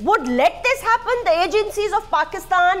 would let this happen, the agencies of Pakistan?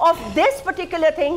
of this particular thing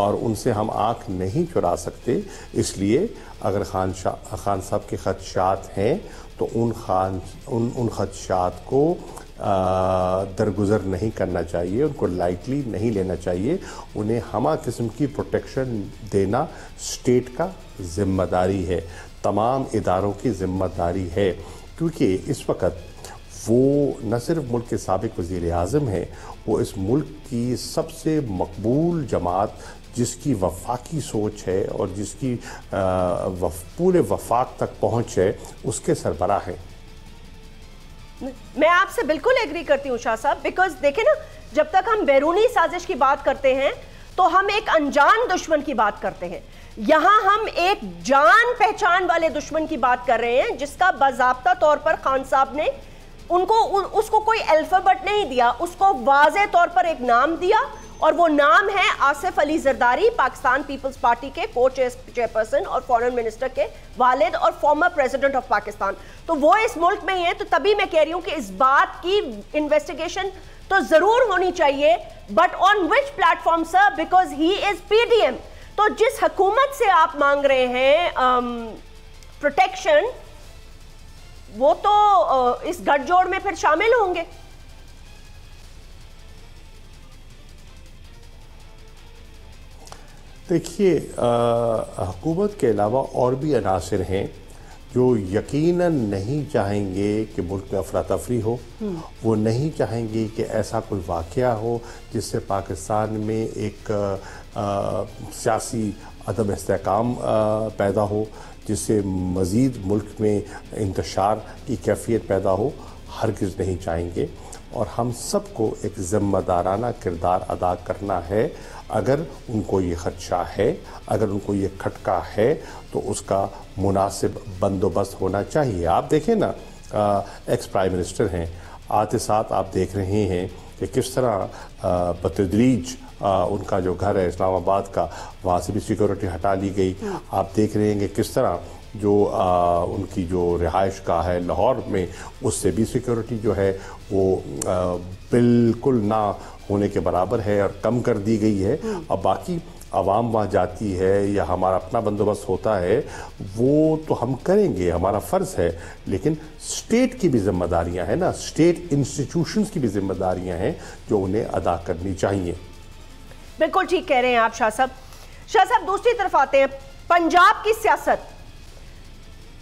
اور ان سے ہم آنکھ نہیں چرا سکتے. اس لیے اگر خان صاحب کے خدشات ہیں تو ان خدشات کو درگزر نہیں کرنا چاہیے, ان کو لائٹلی نہیں لینا چاہیے. انہیں ہمہ قسم کی پروٹیکشن دینا اسٹیٹ کا ذمہ داری ہے, تمام اداروں کی ذمہ داری ہے, کیونکہ اس وقت وہ نہ صرف ملک کے سابق وزیر اعظم ہیں, وہ اس ملک کی سب سے مقبول جماعت جس کی وفاقی سوچ ہے اور جس کی پورے وفاق تک پہنچ ہے, اس کے سربراہ ہیں. میں آپ سے بالکل ایگری کرتی ہوں شاہ صاحب, بیکاز دیکھیں نا, جب تک ہم بیرونی سازش کی بات کرتے ہیں تو ہم ایک انجان دشمن کی بات کرتے ہیں. یہاں ہم ایک جان پہچان والے دشمن کی بات کر رہے ہیں جس کا باضابطہ طور پر خان صاحب نے اس کو کوئی الفابٹ نہیں دیا, اس کو واضح طور پر ایک نام دیا, اور وہ نام ہے آصف علی زرداری, پاکستان پیپلز پارٹی کے کو چیئرپرسن اور فارن منسٹر کے والد اور فارمر پریزیڈنٹ آف پاکستان. تو وہ اس ملک میں ہی ہیں, تو تبھی میں کہہ رہی ہوں کہ اس بات کی انویسٹیگیشن تو ضرور ہونی چاہیے, but on which platform sir, because he is P D M. تو جس حکومت سے آپ مانگ رہے ہیں پروٹیکشن, وہ تو اس گٹھ جوڑ میں پھر شامل ہوں گے. دیکھیے, حکومت کے علاوہ اور بھی عناصر ہیں جو یقیناً نہیں چاہیں گے کہ ملک میں افراتفری ہو, وہ نہیں چاہیں گے کہ ایسا کوئی واقعہ ہو جس سے پاکستان میں ایک سیاسی عدم استحکام پیدا ہو, جس سے مزید ملک میں انتشار کی کیفیت پیدا ہو. ہرگز نہیں چاہیں گے, اور ہم سب کو ایک ذمہ دارانہ کردار ادا کرنا ہے. اگر ان کو یہ خدشہ ہے, اگر ان کو یہ کھٹکا ہے, تو اس کا مناسب بندوبست ہونا چاہیے. آپ دیکھیں نا, ایکس پرائم منسٹر ہیں, آتے ساتھ آپ دیکھ رہے ہیں کہ کس طرح بتدریج ان کا جو گھر ہے اسلام آباد کا, وہاں سے بھی سیکورٹی ہٹا لی گئی. آپ دیکھ رہے ہیں کہ کس طرح جو ان کی جو رہائش گاہ ہے لاہور میں, اس سے بھی سیکورٹی جو ہے وہ بالکل نہ ہونے کے برابر ہے اور کم کر دی گئی ہے. اب باقی عوام وہاں جاتی ہے یا ہمارا اپنا بندوبست ہوتا ہے, وہ تو ہم کریں گے, ہمارا فرض ہے, لیکن اسٹیٹ کی بھی ذمہ داریاں ہیں نا, اسٹیٹ انسٹیٹیوشنز کی بھی ذمہ داریاں ہیں جو انہیں ادا کرنی چاہیے. بالکل ٹھیک کہہ رہے ہیں آپ شاہ صاحب. شاہ صاحب دوسری طرف آتے ہیں, پنجاب کی سیاست.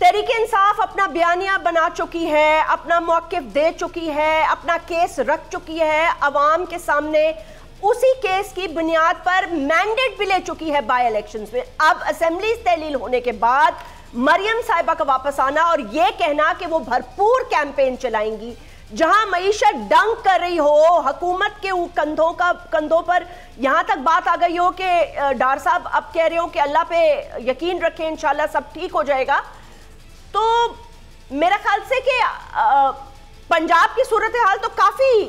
تحریک انصاف اپنا بیانیہ بنا چکی ہے, اپنا موقف دے چکی ہے, اپنا کیس رکھ چکی ہے عوام کے سامنے, اسی کیس کی بنیاد پر مینڈیٹ بھی لے چکی ہے بائی الیکشنز میں. اب اسمبلیز تحلیل ہونے کے بعد مریم صاحبہ کا واپس آنا اور یہ کہنا کہ وہ بھرپور کیمپین چلائیں گی, جہاں معیشت ڈنک کر رہی ہو, حکومت کے کندھوں پر یہاں تک بات آ گئی ہو کہ ڈار صاحب اب کہہ رہے ہو کہ اللہ پہ یقین رکھیں, انشاءاللہ سب ٹھیک ہو جائے گا. تو میرا خیال سے کہ پنجاب کی صورتحال تو کافی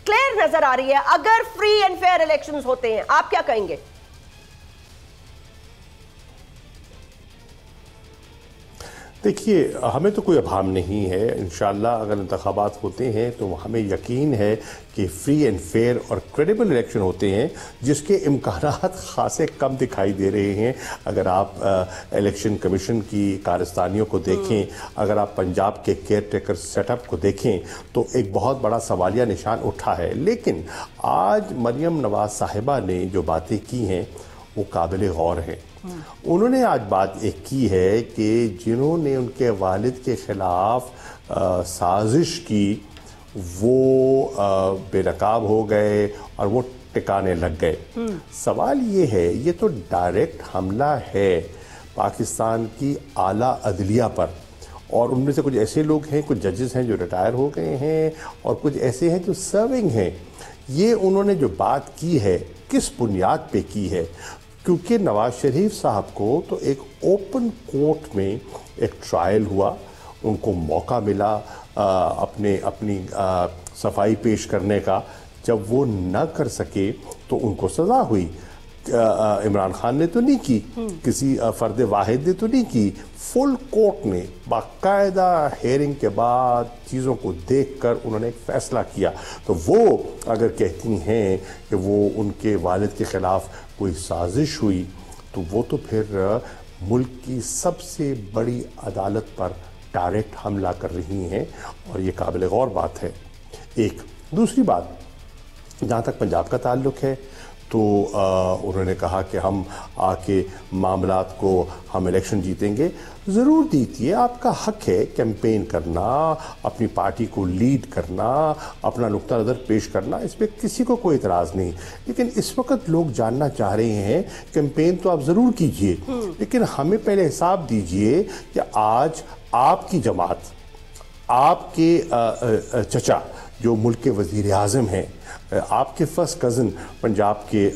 کلیئر نظر آ رہی ہے اگر فری اینڈ فیئر الیکشنز ہوتے ہیں. آپ کیا کہیں گے؟ دیکھیے, ہمیں تو کوئی ابہام نہیں ہے, انشاءاللہ اگر انتخابات ہوتے ہیں تو ہمیں یقین ہے کہ فری اینڈ فیئر اور کریڈیبل الیکشن ہوتے ہیں, جس کے امکانات خاصے کم دکھائی دے رہے ہیں. اگر آپ الیکشن کمیشن کی کارستانیوں کو دیکھیں, اگر آپ پنجاب کے کیئر ٹیکر سیٹ اپ کو دیکھیں, تو ایک بہت بڑا سوالیہ نشان اٹھا ہے. لیکن آج مریم نواز صاحبہ نے جو باتیں کی ہیں وہ قابل غور ہیں. انہوں نے آج بات ایک کی ہے کہ جنہوں نے ان کے والد کے خلاف سازش کی وہ بے نقاب ہو گئے اور وہ ٹکانے لگ گئے. سوال یہ ہے, یہ تو ڈائریکٹ حملہ ہے پاکستان کی اعلیٰ عدلیہ پر, اور ان میں سے کچھ ایسے لوگ ہیں, کچھ ججز ہیں جو ریٹائر ہو گئے ہیں اور کچھ ایسے ہیں جو سرونگ ہیں. یہ انہوں نے جو بات کی ہے کس بنیاد پہ کی ہے؟ کیونکہ نواز شریف صاحب کو تو ایک اوپن کورٹ میں ایک ٹرائل ہوا, ان کو موقع ملا اپنی صفائی پیش کرنے کا. جب وہ نہ کر سکے تو ان کو سزا ہوئی. عمران خان نے تو نہیں کی, کسی فرد واحد نے تو نہیں کی, فل کورٹ نے باقاعدہ ہیئرنگ کے بعد چیزوں کو دیکھ کر انہوں نے ایک فیصلہ کیا. تو وہ اگر کہتی ہیں کہ وہ ان کے والد کے خلاف کوئی سازش ہوئی تو وہ تو پھر ملک کی سب سے بڑی عدالت پر ڈائریکٹ حملہ کر رہی ہیں, اور یہ قابل غور بات ہے. ایک دوسری بات جہاں تک پنجاب کا تعلق ہے تو انہوں نے کہا کہ ہم آ کے معاملات کو ہم الیکشن جیتیں گے. ضرور دیجیے, آپ کا حق ہے کیمپین کرنا, اپنی پارٹی کو لیڈ کرنا, اپنا نقطہ نظر پیش کرنا, اس پہ کسی کو کوئی اعتراض نہیں. لیکن اس وقت لوگ جاننا چاہ رہے ہیں کیمپین تو آپ ضرور کیجئے, لیکن ہمیں پہلے حساب دیجئے کہ آج آپ کی جماعت, آپ کے چچا جو ملک کے وزیر اعظم ہیں, آپ کے فرسٹ کزن پنجاب کے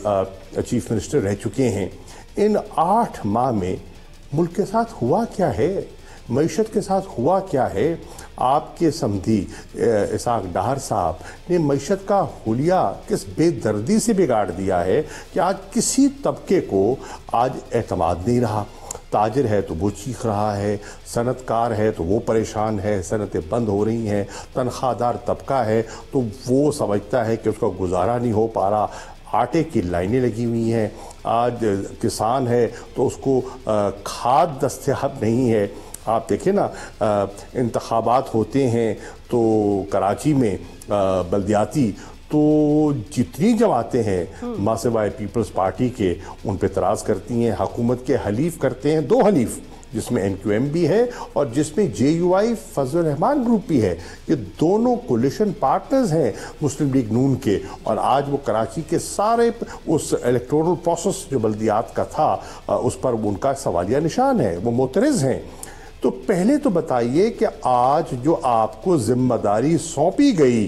چیف منسٹر رہ چکے ہیں, ان 8 ماہ میں ملک کے ساتھ ہوا کیا ہے, معیشت کے ساتھ ہوا کیا ہے. آپ کے سمدھی اسحاق ڈار صاحب نے معیشت کا حلیہ کس بے دردی سے بگاڑ دیا ہے کہ آج کسی طبقے کو آج اعتماد نہیں رہا. تاجر ہے تو وہ چیخ رہا ہے, صنعت کار ہے تو وہ پریشان ہے, صنعتیں بند ہو رہی ہیں, تنخواہ دار طبقہ ہے تو وہ سمجھتا ہے کہ اس کا گزارا نہیں ہو پا رہا, آٹے کی لائنیں لگی ہوئی ہیں. آج کسان ہے تو اس کو کھاد دستیاب نہیں ہے. آپ دیکھیں نا, انتخابات ہوتے ہیں تو کراچی میں بلدیاتی تو جتنی جماعتیں ہیں ماں سوائے پیپلز پارٹی کے ان پہ اعتراض کرتی ہیں, حکومت کے حلیف کرتے ہیں, 2 حلیف جس میں NQM بھی ہے اور جس میں JUI فضل الرحمان گروپ بھی ہے. یہ دونوں کولیشن پارٹنرز ہیں مسلم لیگ نون کے, اور آج وہ کراچی کے سارے اس الیکٹورل پروسیس جو بلدیات کا تھا اس پر ان کا سوالیہ نشان ہے, وہ معترض ہیں. تو پہلے تو بتائیے کہ آج جو آپ کو ذمہ داری سونپی گئی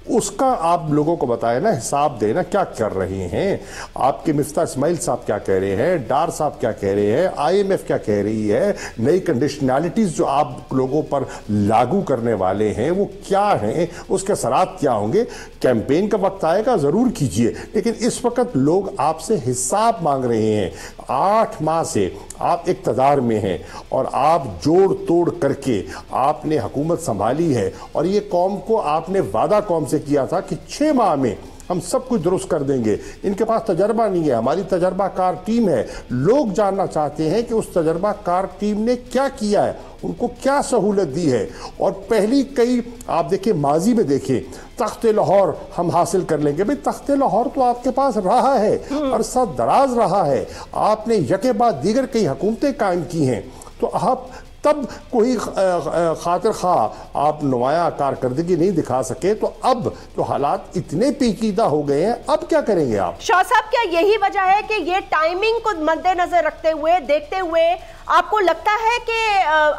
اس کا آپ لوگوں کو بتائیں نا, حساب دینا کیا کر رہے ہیں. آپ کے مفتاح اسماعیل صاحب کیا کہہ رہے ہیں, ڈار صاحب کیا کہہ رہے ہیں, IMF کیا کہہ رہی ہے, نئی کنڈیشنالٹیز جو آپ لوگوں پر لاگو کرنے والے ہیں وہ کیا ہیں, اس کے اثرات کیا ہوں گے. کیمپین کا وقت آئے گا ضرور کیجئے, لیکن اس وقت لوگ آپ سے حساب مانگ رہے ہیں. 8 ماہ سے آپ اقتدار میں ہیں اور آپ جوڑ توڑ کر کے آپ نے حکومت سنبھالی ہے, اور یہ قوم کو آپ نے وعدہ قوم سے کیا تھا کہ 6 ماہ میں ہم سب کچھ درست کر دیں گے. ان کے پاس تجربہ نہیں ہے, ہماری تجربہ کار ٹیم ہے. لوگ جاننا چاہتے ہیں کہ اس تجربہ کار ٹیم نے کیا کیا ہے, ان کو کیا سہولت دی ہے. اور پہلی کئی آپ دیکھیں, ماضی میں دیکھیں, تخت لاہور ہم حاصل کر لیں گے. بھئی تخت لاہور تو آپ کے پاس رہا ہے, عرصہ دراز رہا ہے, آپ نے یکے بعد دیگر کئی حکومتیں قائم کی ہیں, تو آپ تب کوئی خاطر خواہ آپ نمایاں کارکردگی نہیں دکھا سکے. تو اب جو حالات اتنے پیچیدہ ہو گئے ہیں, اب کیا کریں گے آپ؟ شاہ صاحب, کیا یہی وجہ ہے کہ یہ ٹائمنگ کو مد نظر رکھتے ہوئے, دیکھتے ہوئے آپ کو لگتا ہے کہ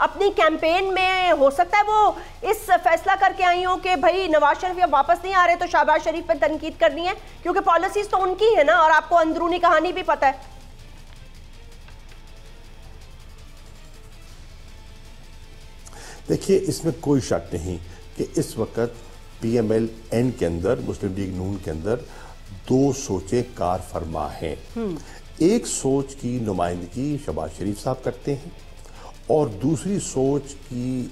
اپنی کیمپین میں ہو سکتا ہے وہ اس فیصلہ کر کے آئی ہوں کہ بھائی نواز شریف اب واپس نہیں آ رہے تو شہباز شریف پہ تنقید کرنی ہے, کیونکہ پالیسیز تو ان کی ہے نا, اور آپ کو اندرونی کہانی بھی پتہ ہے. دیکھیے, اس میں کوئی شک نہیں کہ اس وقت PML-N کے اندر, مسلم لیگ نون کے اندر 2 سوچیں کار فرما ہیں. ایک سوچ کی نمائندگی شہباز شریف صاحب کرتے ہیں اور دوسری سوچ کی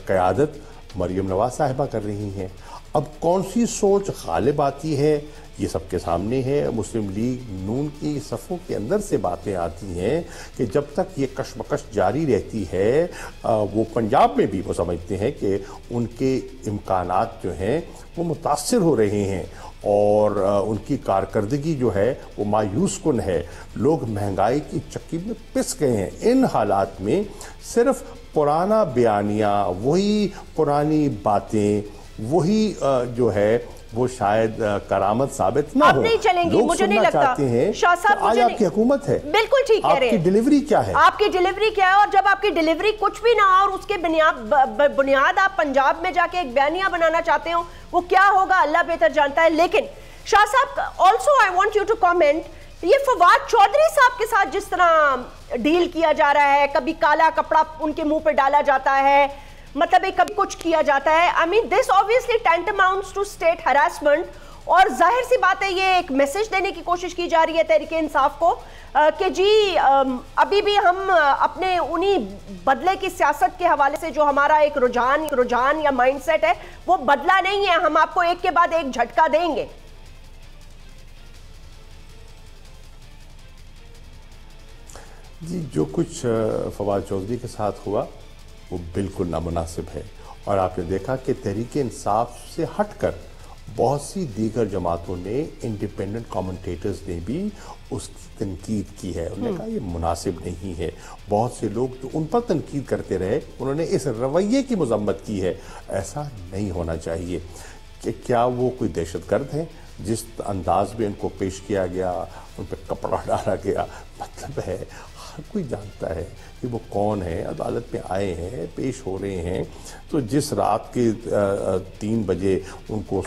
قیادت مریم نواز صاحبہ کر رہی ہیں. اب کون سی سوچ غالب آتی ہے یہ سب کے سامنے ہے. مسلم لیگ نون کی صفوں کے اندر سے باتیں آتی ہیں کہ جب تک یہ کشمکش جاری رہتی ہے, وہ پنجاب میں بھی وہ سمجھتے ہیں کہ ان کے امکانات جو ہیں وہ متاثر ہو رہے ہیں اور ان کی کارکردگی جو ہے وہ مایوس کن ہے. لوگ مہنگائی کی چکی میں پس گئے ہیں. ان حالات میں صرف پرانا بیانیہ, وہی پرانی باتیں, وہی جو ہے وہ شاید کرامت ثابت نہ ہو. اب نہیں چلیں گی, مجھے نہیں لگتا. شاہ صاحب, آج آپ کی حکومت ہے, بالکل ٹھیک کہہ رہے ہیں. آپ کی ڈیلیوری کیا ہے, آپ کی ڈیلیوری کیا ہے, اور جب آپ کی ڈیلیوری کچھ بھی نہ ہو اور اس کے بنیاد آپ پنجاب میں جا کے ایک بیانیہ بنانا چاہتے ہو, وہ کیا ہوگا اللہ بہتر جانتا ہے. لیکن شاہ صاحب, also I want you to comment, یہ فواد چودھری صاحب کے ساتھ جس طرح ڈیل کیا جا رہا ہے, کبھی کالا کپڑا ان کے منہ پہ ڈالا جاتا ہے, مطلب کبھی کچھ کیا جاتا ہے. I mean, this obviously tantamounts to state harassment. اور ظاہر سی بات ہے یہ ایک میسج دینے کی کوشش کی جا رہی ہے تحریک انصاف کو کہ جی ابھی بھی ہم اپنے انہی بدلے کی سیاست کے حوالے سے جو ہمارا ایک رجحان یا مائنڈ سیٹ ہے وہ بدلا نہیں ہے، ہم آپ کو ایک کے بعد ایک جھٹکا دیں گے۔ جی جو کچھ فواد چودھری کے ساتھ ہوا وہ بالکل نامناسب ہے، اور آپ نے دیکھا کہ تحریک انصاف سے ہٹ کر بہت سی دیگر جماعتوں نے، انڈیپینڈنٹ کامنٹیٹرز نے بھی اس کی تنقید کی ہے، انہوں نے کہا یہ مناسب نہیں ہے۔ بہت سے لوگ جو ان پر تنقید کرتے رہے انہوں نے اس رویے کی مذمت کی ہے، ایسا نہیں ہونا چاہیے۔ کہ کیا وہ کوئی دہشت گرد ہیں؟ جس انداز میں ان کو پیش کیا گیا، ان پہ کپڑا ڈالا گیا، مطلب ہے ہر کوئی جانتا ہے کہ وہ کون ہے، عدالت میں آئے ہیں، پیش ہو رہے ہیں۔ تو جس رات کے 3 بجے ان کو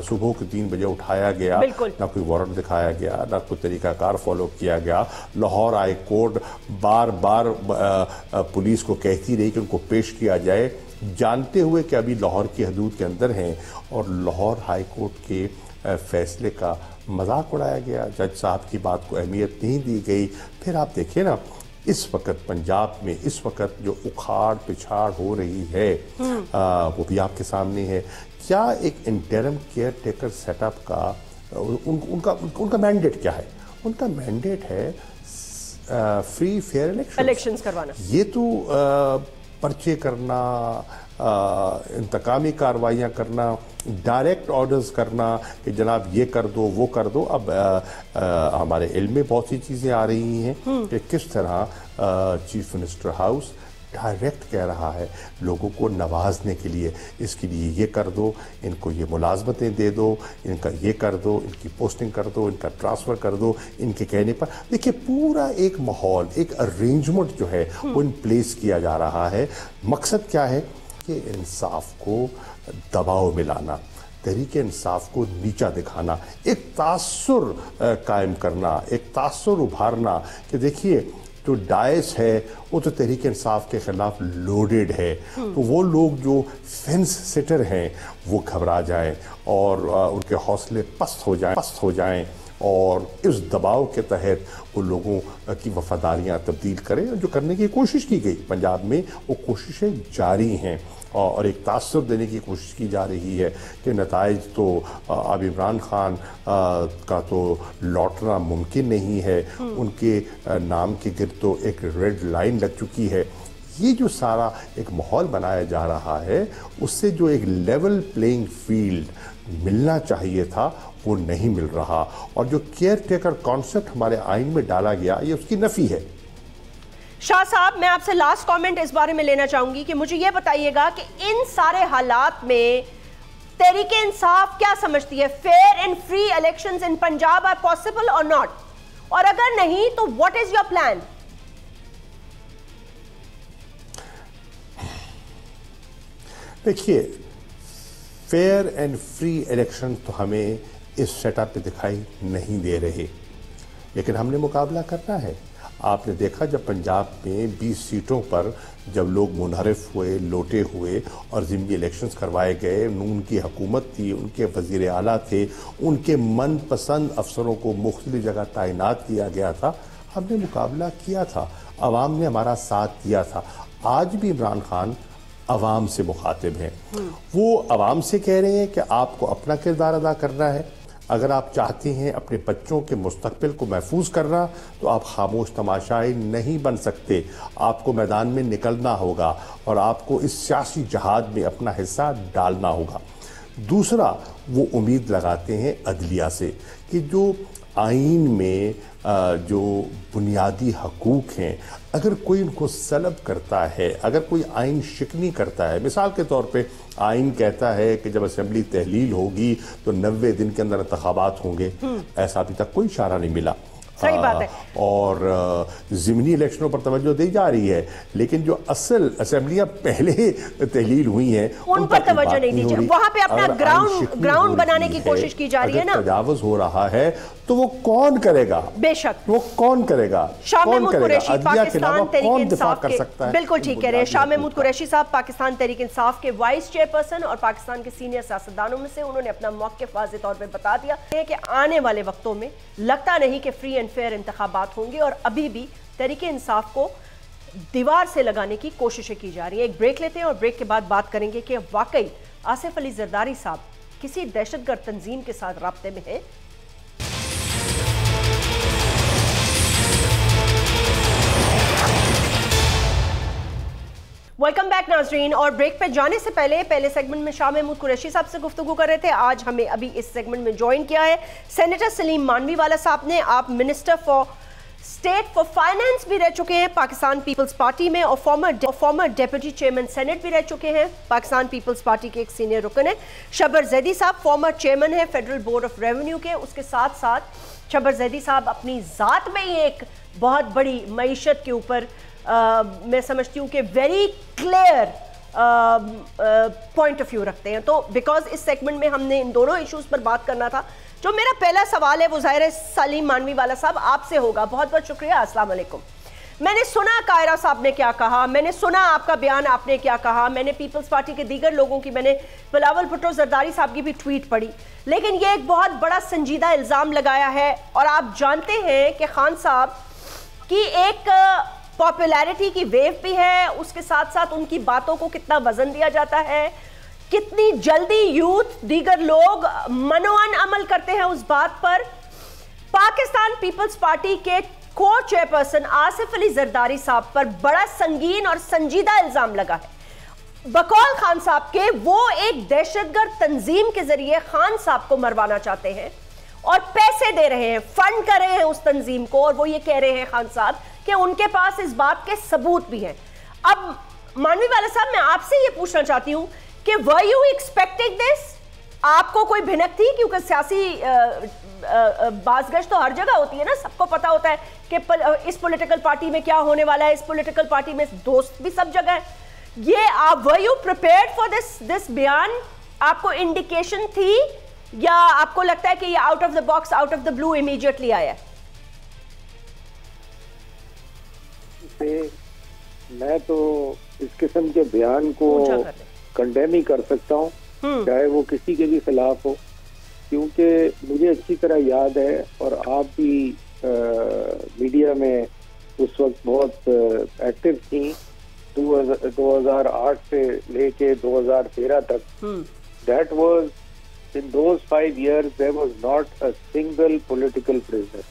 صبح کے 3 بجے اٹھایا گیا، نہ کوئی وارنٹ دکھایا گیا، نہ کوئی طریقہ کار فالو کیا گیا، لاہور ہائی کورٹ بار بار پولیس کو کہتی رہی کہ ان کو پیش کیا جائے، جانتے ہوئے کہ ابھی لاہور کی حدود کے اندر ہیں، اور لاہور ہائی کورٹ کے فیصلے کا مذاق اڑایا گیا، جج صاحب کی بات کو اہمیت نہیں دی گئی۔ پھر آپ دیکھیں نا اس وقت پنجاب میں اس وقت جو اکھاڑ پچھاڑ ہو رہی ہے وہ بھی آپ کے سامنے ہے۔ کیا ایک interim caretaker setup کا ان کا مینڈیٹ کیا ہے؟ ان کا مینڈیٹ ہے فری فیئر الیکشنز کروانا۔ یہ تو پرچے کرنا، انتقامی کارروائیاں کرنا، ڈائریکٹ آرڈرز کرنا کہ جناب یہ کر دو وہ کر دو۔ اب ہمارے علم میں بہت سی چیزیں آ رہی ہیں کہ کس طرح چیف منسٹر ہاؤس ڈائریکٹ کہہ رہا ہے لوگوں کو نوازنے کے لیے، اس کے لیے یہ کر دو، ان کو یہ ملازمتیں دے دو، ان کا یہ کر دو، ان کی پوسٹنگ کر دو، ان کا ٹرانسفر کر دو، ان کے کہنے پر۔ دیکھیں پورا ایک ماحول، ایک ارینجمنٹ جو ہے وہ ان پلیس کیا جا رہا ہے۔ مقصد کیا ہے کہ انصاف کو دباؤ میں لانا، تحریک انصاف کو نیچا دکھانا، ایک تاثر قائم کرنا، ایک تاثر ابھارنا کہ دیکھیے جو ڈائس ہے وہ تو تحریک انصاف کے خلاف لوڈڈ ہے، تو وہ لوگ جو فینس سٹر ہیں وہ گھبرا جائیں اور ان کے حوصلے پست ہو جائیں اور اس دباؤ کے تحت وہ لوگوں کی وفاداریاں تبدیل کریں، جو کرنے کی کوشش کی گئی پنجاب میں وہ کوششیں جاری ہیں، اور ایک تاثر دینے کی کوشش کی جا رہی ہے کہ نتائج تو اب عمران خان کا تو لوٹنا ممکن نہیں ہے، ان کے نام کے گرد تو ایک ریڈ لائن لگ چکی ہے۔ یہ جو سارا ایک ماحول بنایا جا رہا ہے اس سے جو ایک لیول پلینگ فیلڈ ملنا چاہیے تھا وہ نہیں مل رہا، اور جو کیئر ٹیکر کانسیپٹ ہمارے آئین میں ڈالا گیا یہ اس کی نفی ہے۔ شاہ صاحب میں آپ سے لاسٹ کامنٹ اس بارے میں لینا چاہوں گی کہ مجھے یہ بتائیے گا کہ ان سارے حالات میں تحریک انصاف کیا سمجھتی ہے fair and free elections in Punjab are possible اور ناٹ، اور اگر نہیں تو واٹ از یور پلان؟ دیکھیے فیئر اینڈ فری الیکشن تو ہمیں اس سیٹ اپ پہ دکھائی نہیں دے رہے، لیکن ہم نے مقابلہ کرنا ہے۔ آپ نے دیکھا جب پنجاب میں 20 سیٹوں پر جب لوگ منحرف ہوئے، لوٹے ہوئے اور ضمنی الیکشنز کروائے گئے، ان کی حکومت تھی، ان کے وزیر اعلیٰ تھے، ان کے من پسند افسروں کو مختلف جگہ تعینات کیا گیا تھا، ہم نے مقابلہ کیا تھا، عوام نے ہمارا ساتھ دیا تھا۔ آج بھی عمران خان عوام سے مخاطب ہیں، وہ عوام سے کہہ رہے ہیں کہ آپ کو اپنا کردار ادا کرنا ہے، اگر آپ چاہتے ہیں اپنے بچوں کے مستقبل کو محفوظ کرنا تو آپ خاموش تماشائی نہیں بن سکتے، آپ کو میدان میں نکلنا ہوگا اور آپ کو اس سیاسی جہاد میں اپنا حصہ ڈالنا ہوگا۔ دوسرا وہ امید لگاتے ہیں عدلیہ سے کہ جو آئین میں جو بنیادی حقوق ہیں اگر کوئی ان کو سلب کرتا ہے، اگر کوئی آئین شکنی کرتا ہے، مثال کے طور پہ آئین کہتا ہے کہ جب اسمبلی تحلیل ہوگی تو 90 دن کے اندر انتخابات ہوں گے، ایسا ابھی تک کوئی اشارہ نہیں ملا، صحیح بات ہے، اور ضمنی الیکشنوں پر توجہ دی جا رہی ہے، لیکن جو اصل اسمبلیاں پہلے تحلیل ہوئی ہیں ان پر توجہ نہیں دی جا رہی، وہاں پہ اپنا گراؤنڈ بنانے کی کوشش کی جا رہی ہے نا۔ اگر تجاوز ہو رہا ہے تو وہ کون کرے گا؟ بے شک وہ کون کرے گا؟ شاہ محمود قریشی عدلیہ کے علاوہ پاکستان تحریک کون دفاع انصاف کر کے سکتا ہے؟ بالکل ٹھیک کہہ رہے ہیں شاہ محمود قریشی صاحب پاکستان تحریک انصاف کے وائس چیئرپرسن اور پاکستان کے سینئر سیاستدانوں میں سے. انہوں نے اپنا موقف واضح طور پہ بتا دیا ہے کہ آنے والے وقتوں میں لگتا نہیں کہ فری اینڈ فیئر انتخابات ہوں گے اور ابھی بھی تحریک انصاف کو دیوار سے لگانے کی کوششیں کی جا رہی ہیں. ایک بریک لیتے ہیں اور بریک کے بعد بات کریں گے کہ واقعی آصف علی زرداری صاحب کسی دہشت گرد تنظیم کے ساتھ رابطے میں ہیں. ویلکم بیک ناظرین. اور بریک پہ جانے سے پہلے سیگمنٹ میں شاہ محمود قریشی صاحب سے گفتگو کر رہے تھے. آج ہمیں ابھی اس سیگمنٹ میں جوائن کیا ہے سینیٹر سلیم مانوی والا صاحب نے. آپ minister for state for finance بھی رہ چکے ہیں پاکستان پیپلز پارٹی میں اور فارمر ڈیپٹی چیئرمین سینٹ بھی رہ چکے ہیں. پاکستان پیپلز پارٹی کے ایک سینئر رکن ہیں. شبر زیدی صاحب فارمر چیئرمین ہیں فیڈرل بورڈ آف ریونیو کے. اس کے ساتھ ساتھ شبر زیدی صاحب اپنی ذات میں ہی ایک بہت بڑی معیشت کے اوپر میں سمجھتی ہوں کہ very clear point of view رکھتے ہیں. تو بیکاز اس سیگمنٹ میں ہم نے ان دونوں ایشوز پر بات کرنا تھا. جو میرا پہلا سوال ہے وہ ظاہر ہے سلیم مانوی والا صاحب آپ سے ہوگا. بہت بہت شکریہ. السلام علیکم. میں نے سنا قائرہ صاحب نے کیا کہا, میں نے سنا آپ کا بیان آپ نے کیا کہا, میں نے پیپلز پارٹی کے دیگر لوگوں کی, میں نے بلاول بھٹو زرداری صاحب کی بھی ٹویٹ پڑھی, لیکن یہ ایک بہت بڑا سنجیدہ الزام لگایا ہے. اور آپ جانتے ہیں کہ خان صاحب کی ایک پاپولیرٹی کی ویو بھی ہے, اس کے ساتھ ساتھ ان کی باتوں کو کتنا وزن دیا جاتا ہے, کتنی جلدی یوتھ دیگر لوگ منوان عمل کرتے ہیں اس بات پر. پاکستان پیپلز پارٹی کے کو چیئرپرسن آصف علی زرداری صاحب پر بڑا سنگین اور سنجیدہ الزام لگا ہے بقول خان صاحب کے وہ ایک دہشت گرد تنظیم کے ذریعے خان صاحب کو مروانا چاہتے ہیں اور پیسے دے رہے ہیں, فنڈ کر رہے ہیں اس تنظیم کو, اور وہ یہ کہہ رہے ہیں خان صاحب کہ ان کے پاس اس بات کے ثبوت بھی ہیں. اب مانوی والا صاحب میں آپ سے یہ پوچھنا چاہتی ہوں کہ were you expecting this؟ آپ کو کوئی بھنک تھی؟ کیونکہ سیاسی باز گشت تو ہر جگہ ہوتی ہے نا, سب کو پتا ہوتا ہے کہ اس پولیٹیکل پارٹی میں کیا ہونے والا ہے, اس پولیٹیکل پارٹی میں دوست بھی سب جگہ ہے. یہ آپ were you prepared for this بیان؟ آپ کو انڈیکیشن تھی یا آپ کو لگتا ہے کہ یہ out of the box out of the blue immediately آیا ہے؟ میں تو اس قسم کے بیان کو کنڈیم ہی کر سکتا ہوں, چاہے وہ کسی کے بھی خلاف ہو, کیونکہ مجھے اچھی طرح یاد ہے اور آپ بھی میڈیا میں اس وقت بہت ایکٹیو تھیں 2008 سے لے کے 2013 تک. That was in those 5 years there was not a single political prisoner.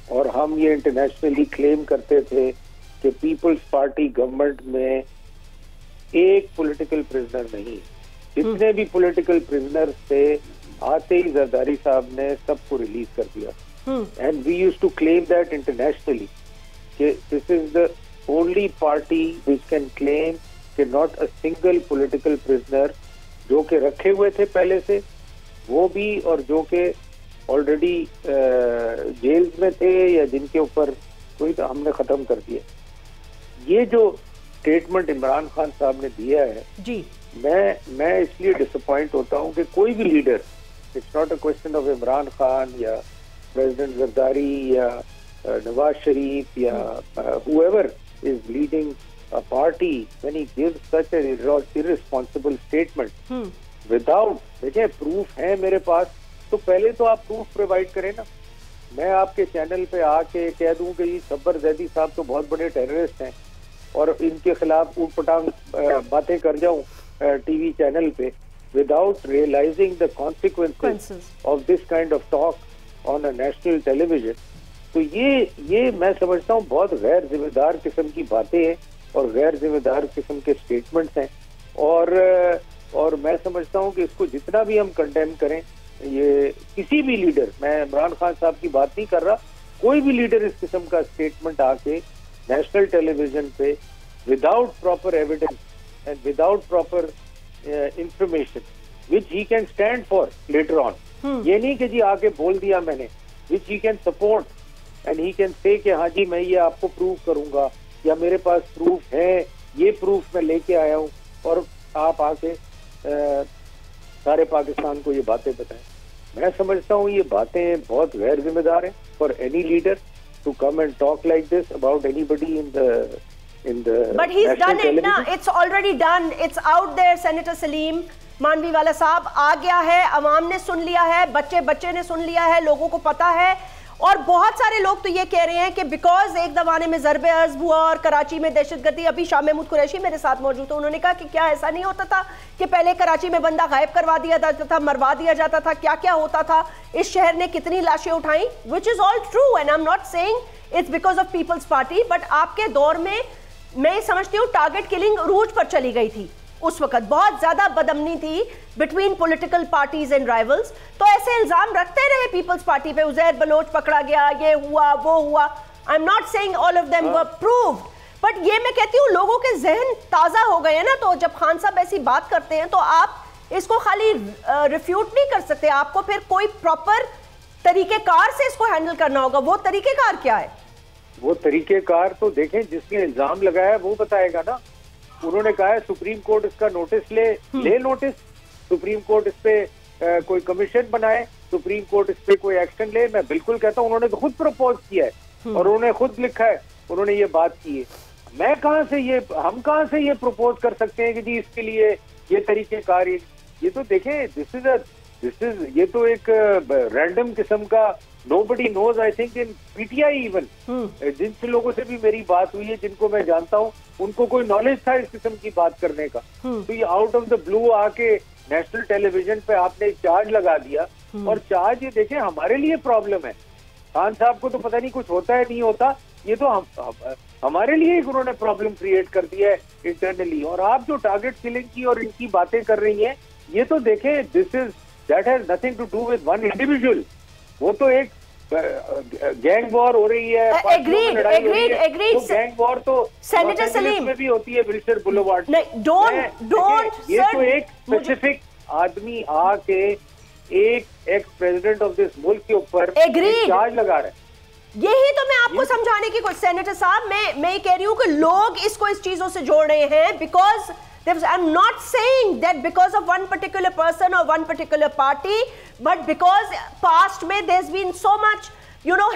اور ہم یہ انٹرنیشنلی کلیم کرتے تھے کہ پیپلز پارٹی گورنمنٹ میں ایک پولیٹیکل پرزنر نہیں. جتنے بھی پولیٹیکل پرزنر تھے آتے ہی زرداری صاحب نے سب کو ریلیز کر دیا. And we used to claim that internationally کہ this is the only party which can claim کہ not a single political prisoner, جو کہ رکھے ہوئے تھے پہلے سے وہ بھی اور جو کہ آلریڈی جیلز میں تھے یا جن کے اوپر کوئی تو ہم نے ختم کر دیا. یہ جو اسٹیٹمنٹ عمران خان صاحب نے دیا ہے جی, میں اس لیے ڈس اپوائنٹ ہوتا ہوں کہ کوئی بھی leader, it's not a question of Imran Khan یا پریزیڈنٹ زرداری یا نواز شریف یا whoever is leading a party, when he gives such a irresponsible statement without, دیکھیں پروف ہے میرے پاس, تو پہلے تو آپ پروف پرووائڈ کریں نا. میں آپ کے چینل پہ آ کے کہہ دوں کہ یہ شبر زیدی صاحب تو بہت بڑے ٹیررسٹ ہیں اور ان کے خلاف اوٹ پٹانگ باتیں کر جاؤں ٹی وی چینل پہ without realising the consequences of this kind of talk on a national television. تو یہ میں سمجھتا ہوں بہت غیر ذمہ دار قسم کی باتیں ہیں اور غیر ذمہ دار قسم کے اسٹیٹمنٹس ہیں. اور میں سمجھتا ہوں کہ اس کو جتنا بھی ہم کنڈیم کریں, یہ کسی بھی لیڈر, میں عمران خان صاحب کی بات نہیں کر رہا, کوئی بھی لیڈر اس قسم کا اسٹیٹمنٹ آ کے نیشنل ٹیلی ویژن پہ without proper evidence and without proper information which he can stand for later on, یہ نہیں کہ جی آ کے بول دیا میں نے, which he can support and he can say کہ ہاں جی میں یہ آپ کو پروو کروں گا یا میرے پاس پروف ہے, یہ پروف میں لے کے آیا ہوں, اور آپ آ کے سارے پاکستان کو یہ باتیں بتائیں. میں سمجھتا ہوں یہ باتیں بہت غیر ذمہ دار ہیں for any leader to come and talk like this about anybody in the But he's national done it television. now. It's already done. It's out there. Senator Salim مانوی والا صاحب آ گیا ہے, عوام نے سن لیا ہے, بچے نے سن لیا ہے, لوگوں کو پتا ہے. اور بہت سارے لوگ تو یہ کہہ رہے ہیں کہ بیکاز ایک زمانے میں ضرب عضب ہوا اور کراچی میں دہشت گردی, ابھی شاہ محمود قریشی میرے ساتھ موجود تھے, انہوں نے کہا کہ کیا ایسا نہیں ہوتا تھا کہ پہلے کراچی میں بندہ غائب کروا دیا جاتا تھا, مروا دیا جاتا تھا, کیا کیا ہوتا تھا, اس شہر نے کتنی لاشیں اٹھائیں, which is all true and I'm not saying it's because of People's Party, but آپ کے دور میں میں سمجھتی ہوں ٹارگٹ کلنگ عروج پر چلی گئی تھی. اس وقت بہت زیادہ بدامنی تھی between political parties and rivals. تو ایسے الزام رکھتے رہے پیپلز پارٹی پہ, عزیر بلوچ پکڑا گیا, یہ ہوا وہ ہوا. I am not seeing all of them were proved, but یہ میں کہتی ہوں لوگوں کے ذہن تازہ ہو گئے ہیں نا, تو جب خان صاحب ایسی بات کرتے ہیں تو آپ اس کو خالی ریفیوٹ نہیں کر سکتے, آپ کو پھر کوئی پراپر طریقہ کار سے اس کو ہینڈل کرنا ہوگا. وہ طریقہ کار کیا ہے؟ وہ طریقہ کار تو دیکھیں جس نے الزام لگایا وہ بتائے گا نا. انہوں نے کہا ہے سپریم کورٹ اس کا نوٹس لے نوٹس, سپریم کورٹ اس پہ کوئی کمیشن بنائے, سپریم کورٹ اس پہ کوئی ایکشن لے. میں بالکل کہتا ہوں انہوں نے تو خود پروپوز کیا ہے اور انہوں نے خود لکھا ہے, انہوں نے یہ بات کی ہے. ہم کہاں سے یہ پروپوز کر سکتے ہیں کہ جی اس کے لیے یہ طریقہ کار. یہ تو دیکھیں یہ تو ایک رینڈم قسم کا, nobody knows I think in PTI even, جن سے لوگوں سے بھی میری بات ہوئی ہے جن کو میں جانتا ہوں, ان کو کوئی نالج تھا اس قسم کی بات کرنے کا. تو یہ آؤٹ آف دا بلو آ کے نیشنل ٹیلی ویژن پہ آپ نے ایک چارج لگا دیا, اور چارج یہ دیکھیں ہمارے لیے پرابلم ہے. خان صاحب کو تو پتہ نہیں کچھ ہوتا ہے نہیں ہوتا, یہ تو ہمارے لیے ایک انہوں نے پرابلم کریٹ کر دیا ہے انٹرنلی. اور آپ جو ٹارگٹ کلنگ کی اور ان کی باتیں کر رہی ہیں, یہ تو دیکھیں that has nothing to do with one individual. وہ تو ایک گینگ وار ہو رہی ہے, گینگ وار تو سینیٹر سلیم میں بھی ہوتی ہے ولشر بولوارڈ. یہ تو ایک اسپیسیفک آدمی آ کے ایک ایکس پریزیڈنٹ آف دس ملک کے اوپر چارج لگا رہا ہے. یہی تو میں آپ کو سمجھانے کی کوشش, سینیٹر صاحب میں یہ کہہ رہی ہوں کہ لوگ اس کو اس چیزوں سے جوڑ رہے ہیں, because I'm not saying that because of one particular person or one particular party, but because past میں there's been so much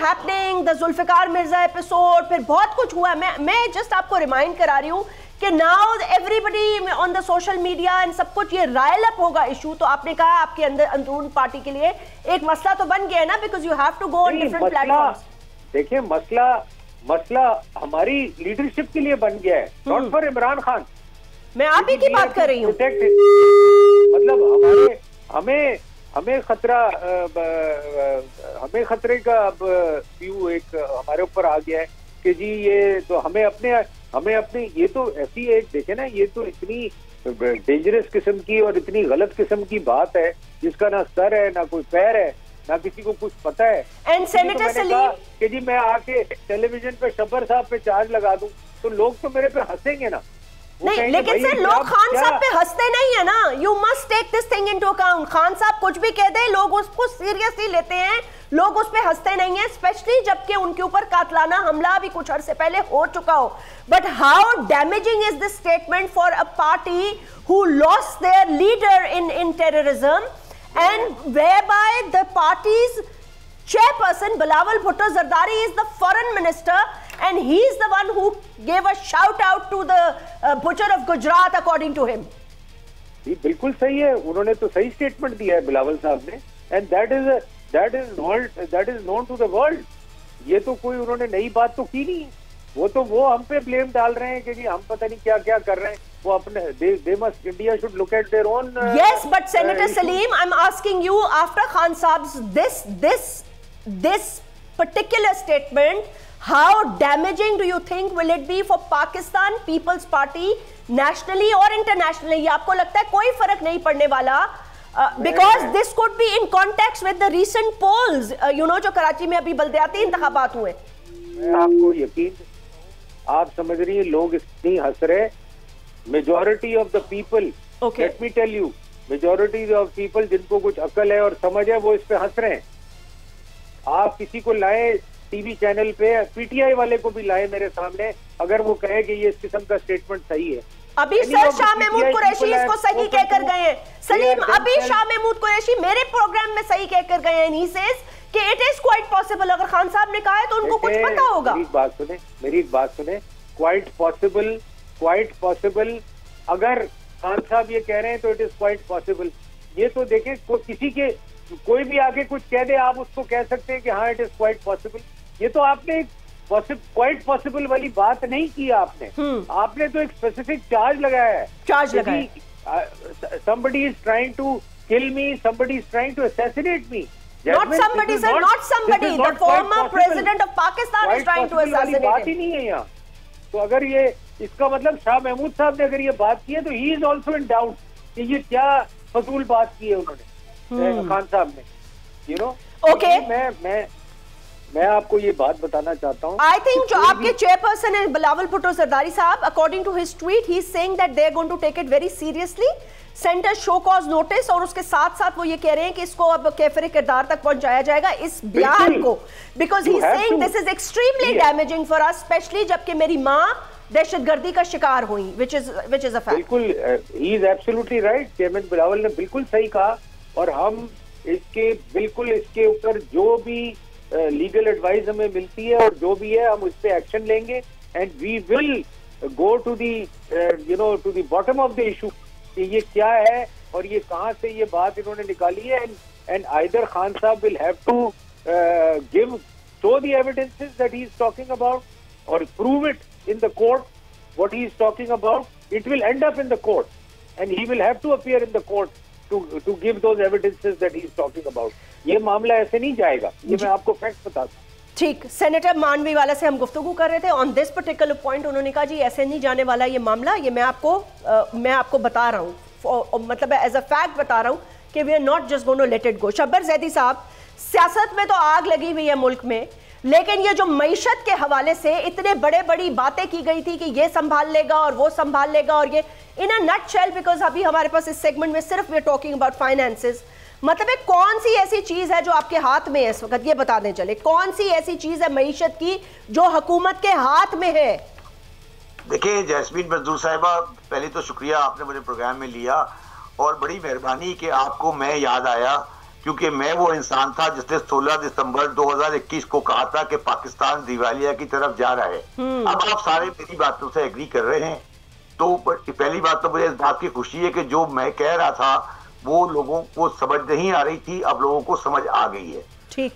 happening, the Zulfikar Mirza episode, پھر بہت کچھ ہوا ہے. میں just آپ کو ریمائنڈ کرا رہی ہوں کہ now everybody on the social media and سب کچھ یہ رائل اپ ہوگا ایشو. تو آپ نے کہا آپ کے اندرون پارٹی کے لیے ایک مسئلہ تو بن گیا ہے نا, because you have to go on different platforms. دیکھیں مسئلہ ہماری لیڈرشپ کے لیے بن گیا ہے, not for عمران خان. میں آپ ہی کی بات کر رہی ہوں. مطلب ہمیں خطرے کا اب ویو ایک ہمارے اوپر آ گیا ہے کہ جی یہ تو ہمیں اپنے یہ تو ایسی ایک دیکھیں نا, یہ تو اتنی ڈینجرس قسم کی اور اتنی غلط قسم کی بات ہے جس کا نہ سر ہے نہ کوئی پیر ہے نہ کسی کو کچھ پتا ہے. کہ جی میں آ کے ٹیلی ویژن پہ شبر صاحب پہ چارج لگا دوں تو لوگ تو میرے پہ ہنسیں گے نا. نہیں, لیکن سر لوگ خان صاحب پہ ہنستے نہیں ہیں نا. You must take this thing into account. Khan صاحب کچھ بھی کہہ دیں لوگ اس کو سیریسلی لیتے ہیں, لوگ اس پہ ہنستے نہیں ہیں, اسپیشلی جبکہ ان کے اوپر قاتلانہ حملہ بھی کچھ عرصے پہلے ہو چکا ہو. But how damaging is this statement for a party who lost their leader in terrorism, and whereby the party's chairperson Bilawal Bhutto Zardari is the foreign minister, and he is the one who gave a shout out to the butcher of Gujarat according to him. جی بالکل صحیح ہے, انہوں نے تو صحیح statement دیا ہے بلاول صاحب نے, and that is known to the world. یہ تو کوئی انہوں نے نئی بات تو کی نہیں, وہ ہم پہ بلیم ڈال رہے ہیں کہ جی ہم پتہ نہیں کیا کیا کر رہے ہیں. وہ اپنے India should look at their own. Yes, but Senator Salim, I'm asking you, after Khan Saab's this particular statement, how damaging do you think will it be for Pakistan People's Party nationally or internationally? یہ آپ کو لگتا ہے کوئی فرق نہیں پڑنے والا, because this could be in context with the recent polls, جو کراچی میں ابھی بلدیاتی انتخابات ہوئے. میں آپ کو یقین, آپ سمجھ رہی ہیں لوگ اتنی ہنس رہے, majority of the people, let me tell you, majority of people جن کو کچھ عقل ہے اور سمجھ ہے وہ اس پہ ہنس رہے ہیں. آپ کسی کو لائیں ٹی وی چینل پہ, پی ٹی آئی والے کو بھی لائیں میرے سامنے, اگر وہ کہے کہ یہ اس قسم کا اسٹیٹمنٹ صحیح ہے, ابھی سر شاہ محمود قریشی اس کو صحیح کہہ کر گئے ہیں. سلیم, ابھی شاہ محمود قریشی میرے پروگرام میں صحیح کہہ کر گئے ہیں. He says کہ it is quite possible. اگر خان صاحب نے کہا ہے تو ان کو کچھ پتا ہوگا. میری ایک بات سنیں, quite possible. اگر خان صاحب یہ کہہ رہے ہیں تو it is quite possible. یہ تو دیکھیں کسی کے کوئی بھی آگے کچھ کہہ دے, آپ اس کو کہہ سکتے ہیں کہ ہاں it is quite possible. یہ تو آپ نے quite possible والی بات نہیں کی, آپ نے تو ایک اسپیسیفک چارج لگایا ہے. Somebody is trying to kill me, somebody is trying to assassinate me. Not somebody, sir, not somebody. The former president of Pakistan is trying to assassinate him. بات ہی نہیں ہے یہاں. تو اگر یہ اس کا مطلب شاہ محمود صاحب نے اگر یہ بات کی ہے تو he is also in doubt کہ یہ کیا فضول بات کی ہے انہوں نے, خان صاحب نے. You know, okay. میں آپ کو یہ بات بتانا چاہتا ہوں. I think جو آپ کے چیئر پرسن ہیں بلاول بھٹو زرداری صاحب, according to his tweet, he is saying that they are going to take it very seriously, send a show cause notice, اور اس کے ساتھ ساتھ وہ یہ کہہ رہے ہیں کہ اس کو اب کیفر کردار تک پہنچایا جائے گا اس بیان کو, because he is saying this is extremely damaging for us, especially جبکہ میری ماں دہشت گردی کا شکار ہوئی, which is a fact. بالکل, he is absolutely right. Chairman Bilawal نے بالکل صحیح کہا, اور ہم اس کے اوپر جو بھی لیگل ایڈوائز ہمیں ملتی ہے اور جو بھی ہے ہم اس پہ ایکشن لیں گے, and we will go to the bottom of the issue کہ یہ کیا ہے اور یہ کہاں سے یہ بات انہوں نے نکالی ہے. اینڈ آئدر خان صاحب will have to show the evidences that he is talking about or prove it in the court what he is talking about. It will end up in the court and he will have to appear in the court to give those evidences that he is talking about. یہ معاملہ ایسے نہیں جائے گا, یہ میں آپ کو fact بتا دوں. ٹھیک, سینیٹر مانوی والا سے ہم گفتگو کر رہے تھے آن دس پرٹیکولر پوائنٹ. انہوں نے کہا جی ایسے نہیں جانے والا یہ معاملہ, یہ میں آپ کو بتا رہا ہوں, مطلب ایز اے فیکٹ بتا رہا ہوں کہ we are not just going to let it go. Shabbar Zaidi Sahib, سیاست میں تو آگ لگی ہوئی ہے ملک میں, لیکن یہ جو معیشت کے حوالے سے اتنے بڑی باتیں کی گئی تھی کہ یہ سنبھال لے گا اور وہ سنبھال لے گا, اور یہ ان اے نٹ شیل, بیکاز ابھی ہمارے پاس اس سیگمنٹ میں صرف we are talking about finances. مطلب کون سی ایسی چیز ہے جو آپ کے ہاتھ میں ہے اس وقت, یہ بتا دیں چلے, کون سی ایسی چیز ہے معیشت کی جو حکومت کے ہاتھ میں ہے؟ دیکھیں جیسمین منظور صاحبہ, پہلے تو شکریہ آپ نے مجھے پروگرام میں لیا, اور بڑی مہربانی کہ آپ کو میں یاد آیا, کیونکہ میں وہ انسان تھا جس نے 16 دسمبر 2021 کو کہا تھا کہ پاکستان دیوالیہ کی طرف جا رہا ہے. اب آپ سارے میری باتوں سے ایگری کر رہے ہیں, تو پہلی بات تو مجھے اس بات کی خوشی ہے کہ جو میں کہہ رہا تھا وہ لوگوں کو سمجھ نہیں آ رہی تھی, اب لوگوں کو سمجھ آ گئی ہے.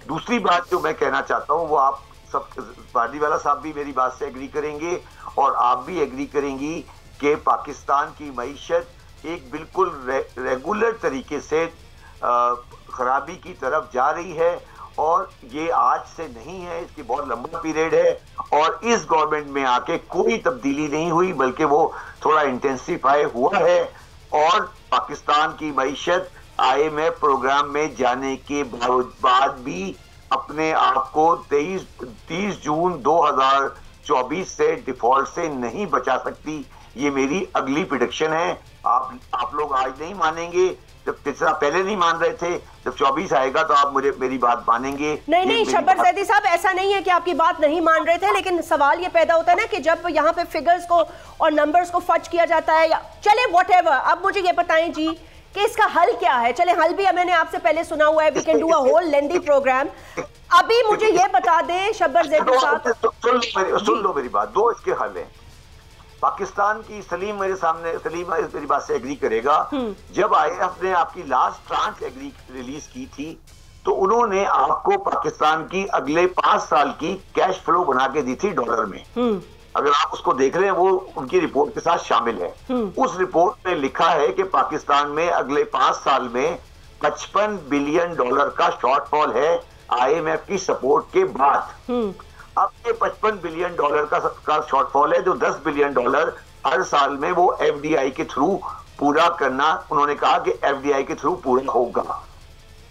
دوسری بات جو میں کہنا چاہتا ہوں وہ آپ سب, پارٹی والا صاحب بھی میری بات سے ایگری کریں گے اور آپ بھی ایگری کریں گی کہ پاکستان کی معیشت ایک بالکل ریگولر طریقے سے خرابی کی طرف جا رہی ہے, اور یہ آج سے نہیں ہے, اس کی بہت لمبا پیریڈ ہے, اور اس گورنمنٹ میں آ کے کوئی تبدیلی نہیں ہوئی بلکہ وہ تھوڑا انٹینسیفائی ہوا ہے. اور پاکستان کی معیشت IMF پروگرام میں جانے کے بعد بھی اپنے آپ کو 30 جون 2024 سے ڈیفالٹ سے نہیں بچا سکتی. یہ میری اگلی پریڈکشن ہے. آپ لوگ آج نہیں مانیں گے, جب تیسرا پہلے نہیں مان رہے تھے, جب 24 آئے گا تو آپ مجھے میری بات مانیں گے. نہیں شبر زیدی صاحب, ایسا نہیں ہے کہ آپ کی بات نہیں مان رہے تھے, لیکن سوال یہ پیدا ہوتا ہے نا کہ جب یہاں پہ فگرز کو اور نمبرز کو فج کیا جاتا ہے, چلے واٹ ایور. اب مجھے یہ بتائیں جی کہ اس کا حل کیا ہے. چلے حل بھی میں نے آپ سے پہلے سنا ہوا ہے, we can do a whole lengthy programme. ابھی مجھے یہ بتا دیں شبر زیدی صاحب, سن لو میری بات, دو اس کے حل ہیں. پاکستان کی سلیم میری بات سے ایگری کرے گا, جب IMF نے آپ کی لاسٹ ٹرانچ ریلیز کی تھی تو انہوں نے آپ کو پاکستان کی اگلے 5 سال کی کیش فلو بنا کے دی تھی ڈالر میں. اگر آپ اس کو دیکھ رہے ہیں وہ ان کی رپورٹ کے ساتھ شامل ہے. اس رپورٹ میں لکھا ہے کہ پاکستان میں اگلے 5 سال میں $55 بلین کا شارٹ فال ہے IMF کی سپورٹ کے بعد. اب یہ $55 بلین کا شارٹ فال ہے, جو $10 بلین ہر سال میں وہ FDI کے تھرو پورا کرنا, انہوں نے کہا کہ FDI کے تھرو پورا ہوگا.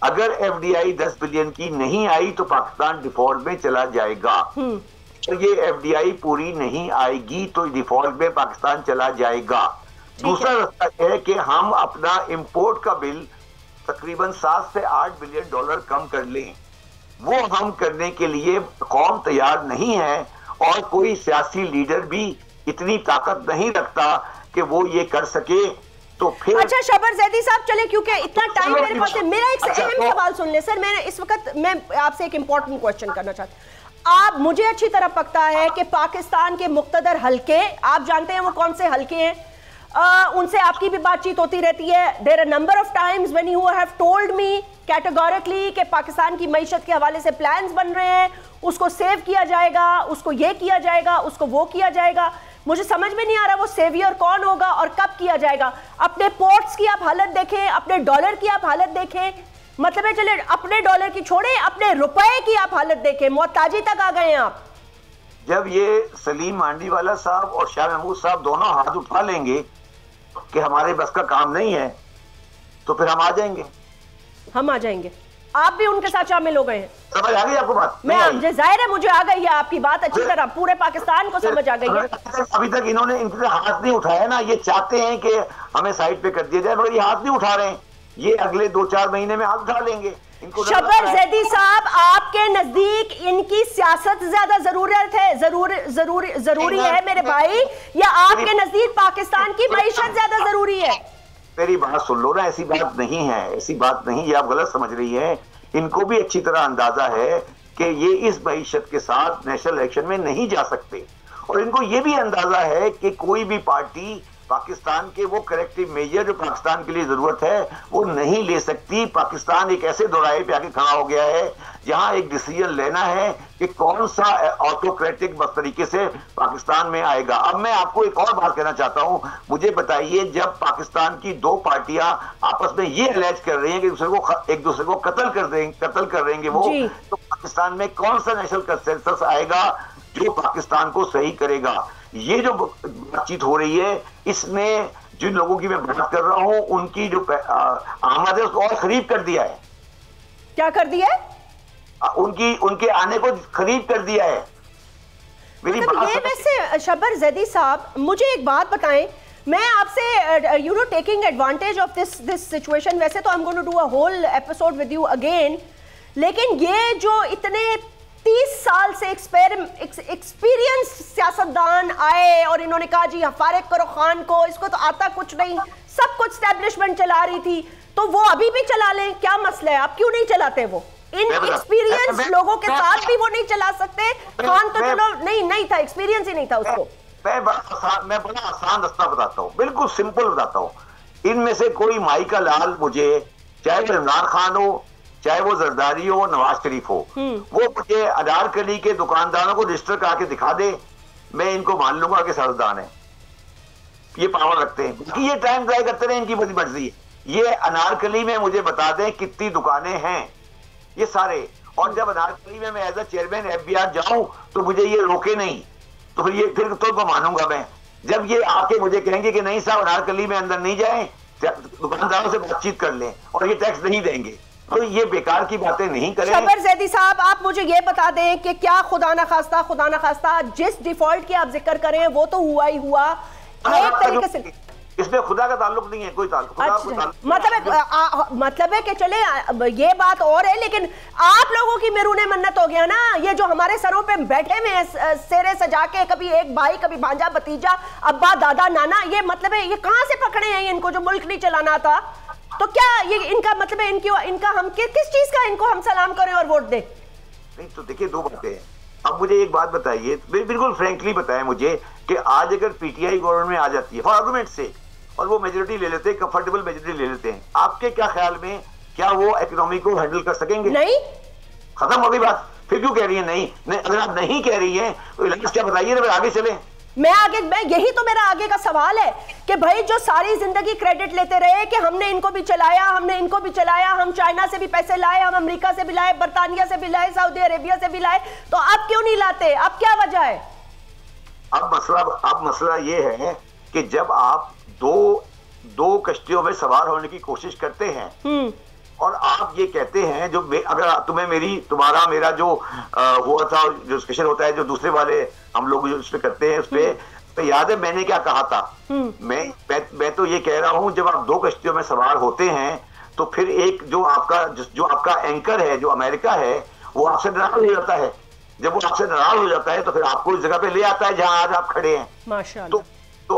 اگر FDI 10 بلین کی نہیں آئی تو پاکستان ڈیفالٹ میں چلا جائے گا. یہ FDI پوری نہیں آئے گی تو ڈیفالٹ میں پاکستان چلا جائے گا. دوسرا راستہ یہ ہے کہ ہم اپنا امپورٹ کا بل تقریباً $7 سے $8 بلین کم کر لیں. وہ ہم کرنے کے لیے قوم تیار نہیں ہے, اور کوئی سیاسی لیڈر بھی اتنی طاقت نہیں رکھتا کہ وہ یہ کر سکے تو پھر اچھا شبر زیدی صاحب چلے کیونکہ اتنا ٹائم میرے پاس ہے, میرا ایک اہم سوال سن لیں سر. میں اس وقت میں آپ سے ایک امپورٹنٹ کوشچن کرنا چاہتا ہوں. آپ مجھے اچھی طرح پکتا ہے کہ پاکستان کے مقتدر حلقے, آپ جانتے ہیں وہ کون سے حلقے ہیں, ان سے آپ کی بھی بات چیت ہوتی رہتی ہے. There are number of times when you have told me categorically کہ پاکستان کی معیشت کے حوالے سے پلانز بن رہے ہیں, اس کو سیو کیا جائے گا, اس کو یہ کیا جائے گا, اس کو وہ کیا جائے گا. مجھے سمجھ میں نہیں آ رہا وہ سیویئر کون ہوگا اور کب کیا جائے گا. اپنے پورٹس کی آپ حالت دیکھیں, اپنے ڈالر کی آپ حالت دیکھیں, مطلب ہے چلے اپنے ڈالر کی چھوڑیں, اپنے روپے کی آپ حالت دیکھیں, محتاجی تک آ گئے ہیں آپ. جب یہ سلیم مانڈی والا صاحب اور شاہ محمود صاحب دونوں ہاتھ اٹھا لیں گے کہ ہمارے بس کا کام نہیں ہے تو پھر ہم آ جائیں گے. ہم آ جائیں گے, آپ بھی ان کے ساتھ شامل ہو گئے ہیں. سمجھ آ گئی آپ کو بات؟ میں ظاہر ہے مجھے آ گئی ہے آپ کی بات اچھی طرح, پورے پاکستان کو سمجھ آ گئی ہے. ابھی تک انہوں نے ان سے ہاتھ نہیں اٹھایا نا, یہ چاہتے ہیں کہ ہمیں سائٹ پہ کر دیا جائے مگر یہ ہاتھ نہیں اٹھا رہے ہیں. یہ اگلے 2-4 مہینے میں ہاتھ اٹھا لیں گے. شبر زیدی صاحب آپ کے نزدیک ان کی سیاست زیادہ ضرورت ہے, ضروری ہے میرے بھائی, یا آپ کے نزدیک پاکستان کی معیشت زیادہ ضروری ہے؟ میری بات سن لو نا, ایسی بات نہیں ہے, ایسی بات نہیں, یہ آپ غلط سمجھ رہی ہیں. ان کو بھی اچھی طرح اندازہ ہے کہ یہ اس معیشت کے ساتھ نیشنل الیکشن میں نہیں جا سکتے, اور ان کو یہ بھی اندازہ ہے کہ کوئی بھی پارٹی پاکستان کے وہ کریکٹیو میجر جو پاکستان کے لیے ضرورت ہے وہ نہیں لے سکتی. پاکستان ایک ایسے دورائے پہ آ کے کھڑا ہو گیا ہے جہاں ایک ڈیسیجن لینا ہے کہ کون سا آٹوکریٹک بس طریقے سے پاکستان میں آئے گا. اب میں آپ کو ایک اور بات کہنا چاہتا ہوں, مجھے بتائیے جب پاکستان کی 2 پارٹیاں آپس میں یہ الیج کر رہی ہیں کہ ایک دوسرے کو قتل کر دیں گے وہ, تو پاکستان میں کون سا نیشنل کنسنسس آئے گا جو پاکستان کو صحیح کرے گا؟ یہ جو بات چیت ہو رہی ہے اس میں جن لوگوں کی میں بات کر رہا ہوں ان کی جو آمد ہے اس کو اور خریب کر دیا ہے. کیا کر دیا ہے؟ ان کے آنے کو خریب کر دیا ہے. میری بات یہ ویسے شبر زیدی صاحب مجھے ایک بات بتائیں, میں آپ سے taking advantage of this situation, ویسے تو I'm going to do a whole episode with you again, لیکن یہ جو اتنے 30 سال سے ایکسپیرینس سیاستدان آئے اور انہوں نے کہا جی فارغ کرو خان کو, اس کو تو آتا کچھ نہیں, سب کچھ اسٹیبلشمنٹ چلا رہی تھی, تو وہ ابھی بھی چلا لیں, کیا مسئلہ ہے؟ آپ کیوں نہیں چلاتے؟ وہ ان ایکسپیرینس لوگوں کے ساتھ بھی وہ نہیں چلا سکتے. خان تو چلو نہیں تھا, ایکسپیرینس ہی نہیں تھا اس کو. میں بڑا آسان رستہ بتاتا ہوں, بالکل سمپل بتاتا ہوں. ان میں سے کوئی مائی کا لال مجھے, چاہے وہ عمران خان ہو, چاہے وہ زرداری ہو, نواز شریف ہو, وہ مجھے انارکلی کے دکانداروں کو رجسٹر کرا کے دکھا دے, میں ان کو مان لوں گا کہ سیاستدان ہیں, یہ پاور رکھتے ہیں. یہ ٹائم ضائع کرتے رہے, ان کی بڑی مرضی ہے. یہ انارکلی میں مجھے بتا دیں کتنی دکانیں ہیں یہ سارے, اور جب انارکلی میں ایز اے چیئرمین FBR جاؤں تو مجھے یہ روکے نہیں, تو پھر تو مانوں گا میں. جب یہ آ کے مجھے کہیں گے کہ نہیں صاحب انارکلی میں اندر نہیں جائیں, دکانداروں سے بات چیت کر لیں اور یہ ٹیکس نہیں دیں گے, تو یہ بیکار کی باتیں نہیں کریں. شبر زیدی صاحب آپ مجھے یہ بتا دیں کہ کیا خدا نخواستہ جس ڈیفالٹ کی آپ ذکر کریں وہ تو ہوا ہی ہوا, ایک طریقے سے اس میں خدا کا تعلق نہیں ہے, کوئی تعلق. مطلب ہے کہ چلے یہ بات اور ہے, لیکن آپ لوگوں کی میرون منت ہو گیا نا, یہ جو ہمارے سروں پہ بیٹھے ہوئے ہیں سیرے سجا کے, کبھی ایک بھائی, کبھی بھانجا, بھتیجا, ابا, دادا, نانا, یہ مطلب ہے یہ کہاں سے پکڑے ہیں ان کو جو ملک نہیں چلانا تھا؟ تو کیا یہ ان کا مطلب ہے ان کا ہم کس چیز کا ان کو ہم سلام کریں اور ووٹ دیں؟ نہیں تو دیکھیں 2 باتیں ہیں. اب مجھے ایک بات بتائیے, بالکل فرینکلی بتائیں مجھے کہ آج اگر PTI گورنمنٹ میں آ جاتی ہے فار آرگومنٹ سے, اور وہ میجورٹی لے لیتے ہیں, کمفرٹیبل میجورٹی لے لیتے ہیں, آپ کے کیا خیال میں کیا وہ اکنامی کو ہینڈل کر سکیں گے؟ نہیں. ختم ہو گئی بات. پھر کیوں کہہ رہی ہیں نہیں؟ اگر آپ نہیں کہہ رہی ہیں تو علاج کیا بتائیے نا, آگے چلیں. میں یہی تو میرا آگے کا سوال ہے کہ بھائی جو ساری زندگی کریڈٹ لیتے رہے کہ ہم نے ان کو بھی چلایا, ہم نے ان کو بھی چلایا, ہم چائنا سے بھی پیسے لائے, ہم امریکہ سے بھی لائے, برطانیہ سے بھی لائے, سعودی عربیہ سے بھی لائے, تو اب کیوں نہیں لاتے؟ اب کیا وجہ ہے؟ اب مسئلہ یہ ہے کہ جب آپ دو کشتیوں میں سوار ہونے کی کوشش کرتے ہیں اور آپ یہ کہتے ہیں, جو اگر تمہیں تمہارا میرا جو ہوا تھا, جو ڈسکشن ہوتا ہے جو دوسرے والے ہم لوگ جو اس پہ کرتے ہیں, اس پہ یاد ہے میں نے کیا کہا تھا؟ میں تو یہ کہہ رہا ہوں جب آپ 2 کشتیوں میں سوار ہوتے ہیں تو پھر ایک جو آپ کا اینکر ہے, جو امریکہ ہے, وہ آپ سے ناراض ہو جاتا ہے. جب وہ آپ سے ناراض ہو جاتا ہے تو پھر آپ کو اس جگہ پہ لے آتا ہے جہاں آج آپ کھڑے ہیں. ماشاءاللہ. تو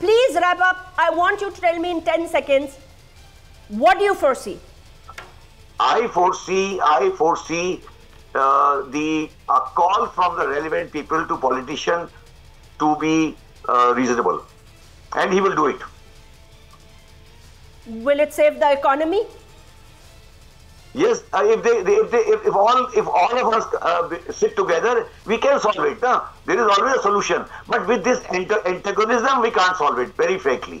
please wrap up. I want you to tell me in 10 seconds what do you foresee? I foresee the call from the relevant people to politicians to be reasonable, and he will do it. Will it save the economy? Yes, if all of us sit together, we can solve it. No? There is always a solution. But with this antagonism, we can't solve it. Very frankly,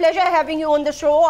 pleasure having you on the show.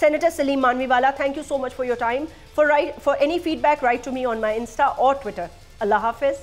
Senator Salim Manviwala, thank you so much for your time. For any feedback, write to me on my Insta or Twitter. Allah Hafiz.